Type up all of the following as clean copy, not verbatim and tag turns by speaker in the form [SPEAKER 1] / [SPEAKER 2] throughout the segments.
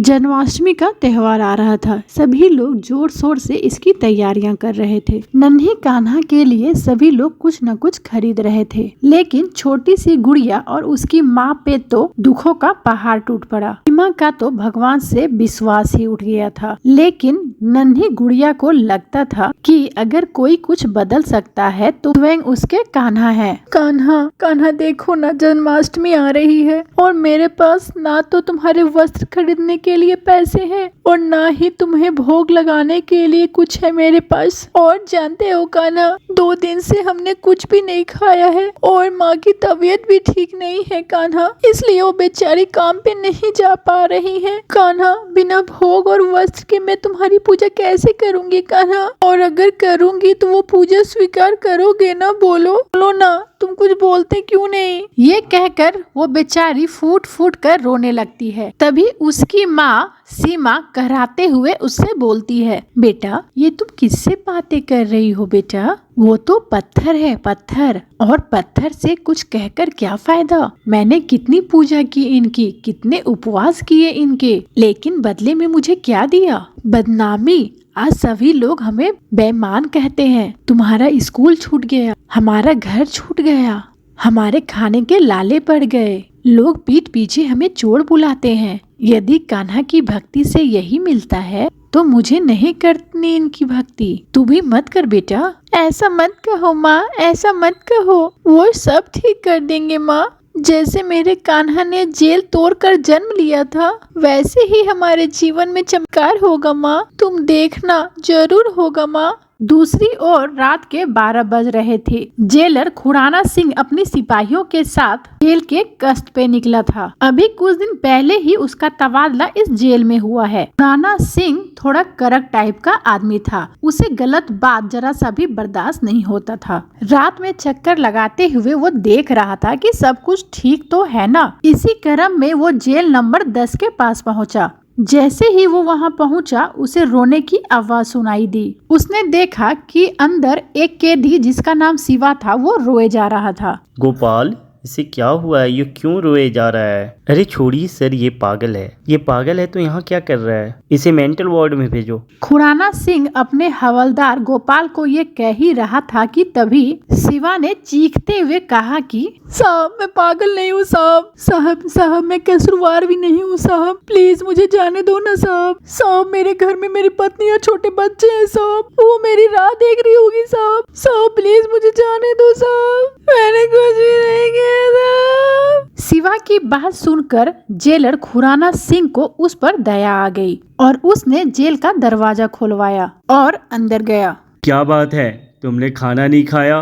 [SPEAKER 1] जन्माष्टमी का त्योहार आ रहा था। सभी लोग जोर शोर से इसकी तैयारियां कर रहे थे। नन्ही कान्हा के लिए सभी लोग कुछ न कुछ खरीद रहे थे, लेकिन छोटी सी गुड़िया और उसकी माँ पे तो दुखों का पहाड़ टूट पड़ा। सीमा का तो भगवान से विश्वास ही उठ गया था, लेकिन नन्ही गुड़िया को लगता था कि अगर कोई कुछ बदल सकता है तो स्वयं उसके कान्हा है। कान्हा, कान्हा देखो ना, जन्माष्टमी आ रही है और मेरे पास ना तो तुम्हारे वस्त्र खरीदने के लिए पैसे हैं और ना ही तुम्हें भोग लगाने के लिए कुछ है मेरे पास। और जानते हो कान्हा, 2 दिन से हमने कुछ भी नहीं खाया है और माँ की तबीयत भी ठीक नहीं है कान्हा, इसलिए वो बेचारी काम पे नहीं जा पा रही है। कान्हा, बिना भोग और वस्त्र के मैं तुम्हारी पूजा कैसे करूँगी कान्हा? और अगर करूँगी तो वो पूजा स्वीकार करोगे ना? बोलो बोलो ना, तुम कुछ बोलते क्यों नहीं? ये कहकर वो बेचारी फूट फूट कर रोने लगती है। तभी उसकी माँ सीमा कहराते हुए उससे बोलती है, बेटा ये तुम किससे बातें कर रही हो बेटा? वो तो पत्थर है, पत्थर, और पत्थर से कुछ कहकर क्या फायदा? मैंने कितनी पूजा की इनकी, कितने उपवास किए इनके, लेकिन बदले में मुझे क्या दिया? बदनामी। आज सभी लोग हमें बेईमान कहते हैं। तुम्हारा स्कूल छूट गया, हमारा घर छूट गया, हमारे खाने के लाले पड़ गए, लोग पीठ पीछे हमें चोर बुलाते हैं। यदि कान्हा की भक्ति से यही मिलता है तो मुझे नहीं करनी इनकी भक्ति। तू भी मत कर बेटा। ऐसा मत कहो माँ, ऐसा मत कहो, वो सब ठीक कर देंगे माँ। जैसे मेरे कान्हा ने जेल तोड़कर जन्म लिया था, वैसे ही हमारे जीवन में चमत्कार होगा माँ, तुम देखना जरूर होगा माँ। दूसरी ओर रात के 12 बज रहे थे। जेलर खुराना सिंह अपने सिपाहियों के साथ जेल के गश्त पे निकला था। अभी कुछ दिन पहले ही उसका तबादला इस जेल में हुआ है। खुराना सिंह थोड़ा कड़क टाइप का आदमी था। उसे गलत बात जरा सा भी बर्दाश्त नहीं होता था। रात में चक्कर लगाते हुए वो देख रहा था कि सब कुछ ठीक तो है ना। इसी क्रम में वो जेल नंबर 10 के पास पहुंचा। जैसे ही वो वहां पहुंचा, उसे रोने की आवाज सुनाई दी। उसने देखा कि अंदर एक कैदी जिसका नाम शिवा था वो रोए जा रहा था।
[SPEAKER 2] गोपाल, इसे क्या हुआ है? ये क्यों रोए जा रहा है? अरे छोड़िए सर, ये पागल है। ये पागल है तो यहाँ क्या कर रहा है? इसे मेंटल वार्ड में भेजो।
[SPEAKER 1] खुराना सिंह अपने हवलदार गोपाल को ये कह ही रहा था कि तभी शिवा ने चीखते हुए कहा कि साहब, मैं पागल नहीं हूँ साहब। साहब मैं कसूरवार भी नहीं हूँ साहब, प्लीज मुझे जाने दो ना साहब। साहब मेरे घर में मेरी पत्नी और छोटे बच्चे हैं साहब, वो मेरी राह देख रही होगी साहब। साहब प्लीज मुझे जाने दो साहब, मैंने कुछ भी नहीं किया साहब। शिवा की बात सुनकर जेलर खुराना सिंह को उस पर दया आ गई और उसने जेल का दरवाजा खुलवाया और अंदर गया।
[SPEAKER 2] क्या बात है, तुमने खाना नहीं खाया?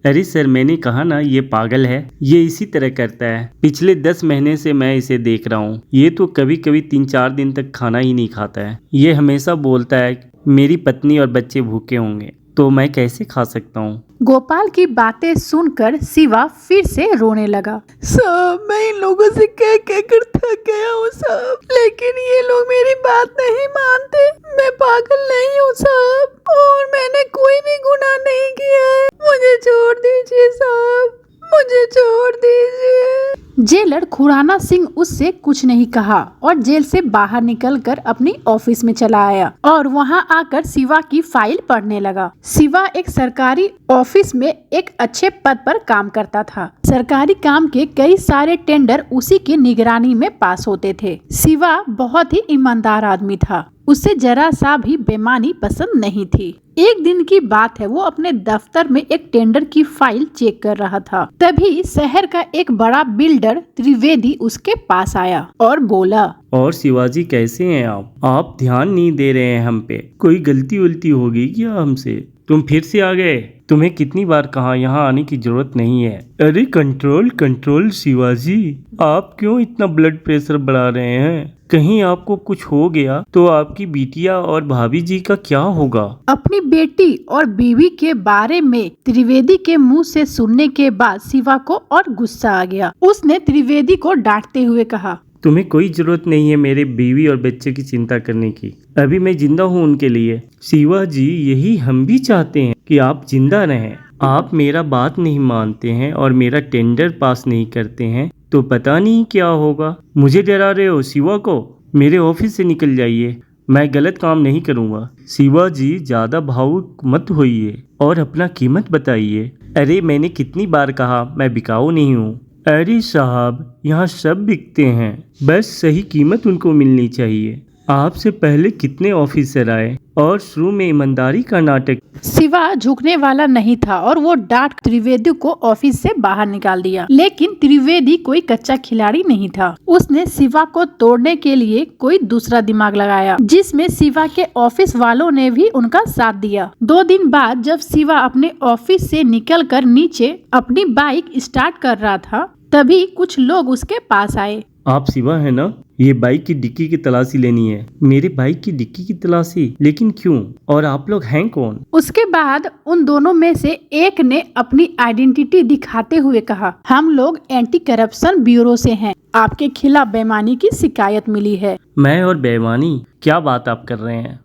[SPEAKER 2] अरे सर, मैंने कहा ना ये पागल है, ये इसी तरह करता है। पिछले 10 महीने से मैं इसे देख रहा हूँ। ये तो कभी कभी 3-4 दिन तक खाना ही नहीं खाता है। ये हमेशा बोलता है मेरी पत्नी और बच्चे भूखे होंगे तो मैं कैसे खा सकता हूँ।
[SPEAKER 1] गोपाल की बातें सुनकर शिवा फिर से रोने लगा। साहब मैं इन लोगों से कह कर थक गया हूँ साहब, लेकिन ये लोग मेरी बात नहीं मानते। मैं पागल नहीं हूँ साहब और मैंने कोई भी गुनाह नहीं किया है। मुझे छोड़ दीजिए साहब, मुझे छोड़ दीजिए। जेलर खुराना सिंह उससे कुछ नहीं कहा और जेल से बाहर निकलकर अपनी ऑफिस में चला आया और वहां आकर शिवा की फाइल पढ़ने लगा। शिवा एक सरकारी ऑफिस में एक अच्छे पद पर काम करता था। सरकारी काम के कई सारे टेंडर उसी की निगरानी में पास होते थे। शिवा बहुत ही ईमानदार आदमी था, उसे जरा सा भी बेईमानी पसंद नहीं थी। एक दिन की बात है, वो अपने दफ्तर में एक टेंडर की फाइल चेक कर रहा था। तभी शहर का एक बड़ा बिल्डर त्रिवेदी उसके पास आया और बोला,
[SPEAKER 2] और शिवाजी कैसे हैं आप ध्यान नहीं दे रहे हैं हम पे? कोई गलती उल्टी होगी क्या हमसे? तुम फिर से आ गए? तुम्हें कितनी बार कहा यहाँ आने की जरूरत नहीं है। अरे कंट्रोल कंट्रोल शिवाजी, आप क्यों इतना ब्लड प्रेशर बढ़ा रहे हैं? कहीं आपको कुछ हो गया तो आपकी बिटिया और भाभी जी का क्या होगा?
[SPEAKER 1] अपनी बेटी और बीवी के बारे में त्रिवेदी के मुंह से सुनने के बाद शिवा को और गुस्सा आ गया। उसने त्रिवेदी को डांटते हुए कहा,
[SPEAKER 2] तुम्हें कोई जरूरत नहीं है मेरे बीवी और बच्चे की चिंता करने की। अभी मैं जिंदा हूँ उनके लिए। शिवाजी, यही हम भी चाहते हैं कि आप जिंदा रहें। आप मेरा बात नहीं मानते हैं और मेरा टेंडर पास नहीं करते हैं तो पता नहीं क्या होगा। मुझे डरा रहे हो शिवा को? मेरे ऑफिस से निकल जाइए, मैं गलत काम नहीं करूँगा। शिवाजी ज़्यादा भावुक मत होइए और अपना कीमत बताइए। अरे मैंने कितनी बार कहा मैं बिकाऊ नहीं हूँ। अरे साहब, यहाँ सब बिकते हैं, बस सही कीमत उनको मिलनी चाहिए। आपसे पहले कितने ऑफिसर आए और शुरू में ईमानदारी का नाटक।
[SPEAKER 1] शिवा झुकने वाला नहीं था और वो डांट त्रिवेदी को ऑफिस से बाहर निकाल दिया। लेकिन त्रिवेदी कोई कच्चा खिलाड़ी नहीं था। उसने शिवा को तोड़ने के लिए कोई दूसरा दिमाग लगाया, जिसमें शिवा के ऑफिस वालों ने भी उनका साथ दिया। 2 दिन बाद जब शिवा अपने ऑफिस से निकलकर नीचे अपनी बाइक स्टार्ट कर रहा था, तभी कुछ लोग उसके पास आए।
[SPEAKER 2] आप शिवा है ना? ये बाइक की डिक्की की तलाशी लेनी है। मेरे बाइक की डिक्की की तलाशी? लेकिन क्यों? और आप लोग हैं कौन?
[SPEAKER 1] उसके बाद उन दोनों में से एक ने अपनी आइडेंटिटी दिखाते हुए कहा, हम लोग एंटी करप्शन ब्यूरो से हैं। आपके खिलाफ बेईमानी की शिकायत मिली है।
[SPEAKER 2] मैं और बेईमानी? क्या बात आप कर रहे हैं?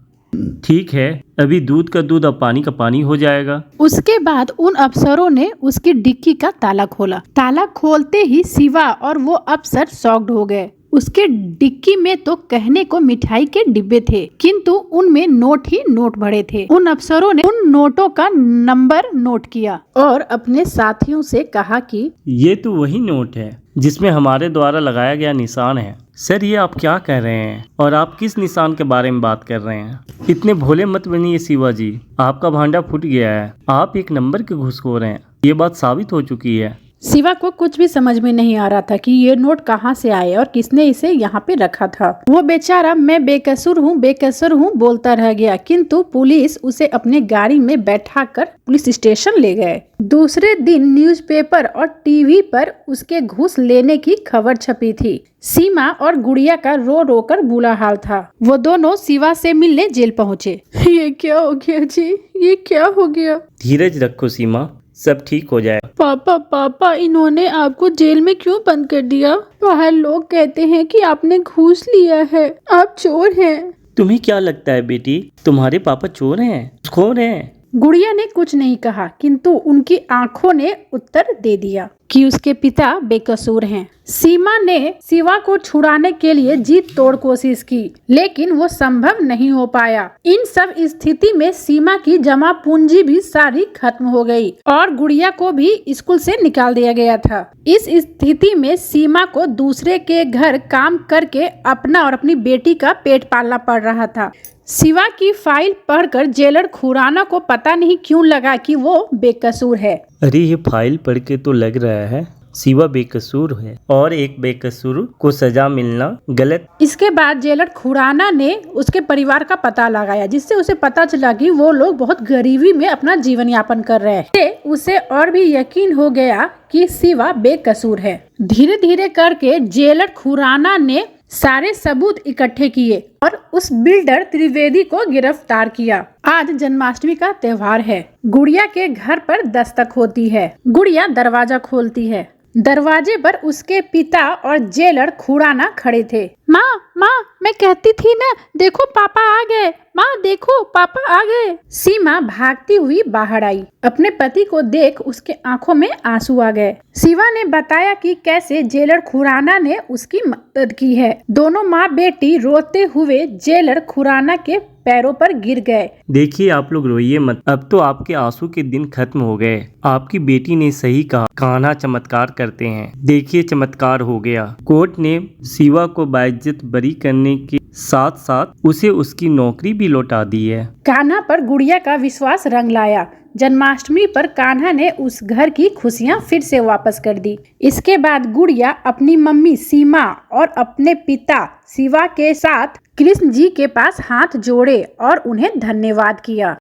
[SPEAKER 2] ठीक है, अभी दूध का दूध अब पानी का पानी हो जाएगा।
[SPEAKER 1] उसके बाद उन अफसरों ने उसकी डिक्की का ताला खोला। ताला खोलते ही शिवा और वो अफसर शॉक्ड हो गए। उसके डिक्की में तो कहने को मिठाई के डिब्बे थे, किंतु उनमें नोट ही नोट भरे थे। उन अफसरों ने उन नोटों का नंबर नोट किया और अपने साथियों से कहा कि
[SPEAKER 2] ये तो वही नोट है जिसमें हमारे द्वारा लगाया गया निशान है। सर, ये आप क्या कह रहे हैं और आप किस निशान के बारे में बात कर रहे हैं? इतने भोले मत बनिए शिवाजी, आपका भांडा फूट गया है। आप एक नंबर के घूसखोर हैं, ये बात साबित हो चुकी है।
[SPEAKER 1] शिवा को कुछ भी समझ में नहीं आ रहा था कि ये नोट कहाँ से आए और किसने इसे यहाँ पे रखा था। वो बेचारा मैं बेकसूर हूँ बोलता रह गया, किंतु पुलिस उसे अपने गाड़ी में बैठाकर पुलिस स्टेशन ले गए। दूसरे दिन न्यूज़पेपर और टीवी पर उसके घूस लेने की खबर छपी थी। सीमा और गुड़िया का रो रो कर बुरा हाल था। वो दोनों शिवा से मिलने जेल पहुँचे। ये क्या हो गया जी? ये क्या हो गया?
[SPEAKER 2] धीरज रखो सीमा, सब ठीक हो जाए।
[SPEAKER 1] पापा, इन्होंने आपको जेल में क्यों बंद कर दिया? बाहर लोग कहते हैं कि आपने घूस लिया है, आप चोर हैं।
[SPEAKER 2] तुम्हें क्या लगता है बेटी, तुम्हारे पापा चोर हैं, घूसखोर हैं?
[SPEAKER 1] गुड़िया ने कुछ नहीं कहा, किंतु उनकी आंखों ने उत्तर दे दिया कि उसके पिता बेकसूर हैं। सीमा ने शिवा को छुड़ाने के लिए जी तोड़ कोशिश की, लेकिन वो संभव नहीं हो पाया। इन सब स्थिति में सीमा की जमा पूंजी भी सारी खत्म हो गई और गुड़िया को भी स्कूल से निकाल दिया गया था। इस स्थिति में सीमा को दूसरे के घर काम करके अपना और अपनी बेटी का पेट पालना पड़ रहा था। शिवा की फाइल पढ़कर जेलर खुराना को पता नहीं क्यों लगा कि वो बेकसूर है।
[SPEAKER 2] अरे ये फाइल पढ़ के तो लग रहा है शिवा बेकसूर है और एक बेकसूर को सजा मिलना गलत।
[SPEAKER 1] इसके बाद जेलर खुराना ने उसके परिवार का पता लगाया, जिससे उसे पता चला कि वो लोग बहुत गरीबी में अपना जीवन यापन कर रहे हैं। उसे और भी यकीन हो गया कि शिवा बेकसूर है। धीरे धीरे करके जेलर खुराना ने सारे सबूत इकट्ठे किए और उस बिल्डर त्रिवेदी को गिरफ्तार किया। आज जन्माष्टमी का त्योहार है। गुड़िया के घर पर दस्तक होती है। गुड़िया दरवाजा खोलती है। दरवाजे पर उसके पिता और जेलर खुराना खड़े थे। माँ, मैं कहती थी ना, देखो पापा आ गए। माँ देखो, पापा आ गए। सीमा भागती हुई बाहर आई। अपने पति को देख उसके आंखों में आंसू आ गए। शिवा ने बताया कि कैसे जेलर खुराना ने उसकी मदद की है। दोनों माँ बेटी रोते हुए जेलर खुराना के पैरों पर गिर गए।
[SPEAKER 2] देखिए, आप लोग रोइए मत, अब तो आपके आंसू के दिन खत्म हो गए। आपकी बेटी ने सही कहा, कान्हा चमत्कार करते हैं। देखिए, चमत्कार हो गया। कोर्ट ने शिवा को बाइज्जत बरी करने के साथ साथ उसे उसकी नौकरी भी लौटा दी है।
[SPEAKER 1] कान्हा पर गुड़िया का विश्वास रंग लाया। जन्माष्टमी पर कान्हा ने उस घर की खुशियां फिर से वापस कर दी। इसके बाद गुड़िया अपनी मम्मी सीमा और अपने पिता शिवा के साथ कृष्ण जी के पास हाथ जोड़े और उन्हें धन्यवाद किया।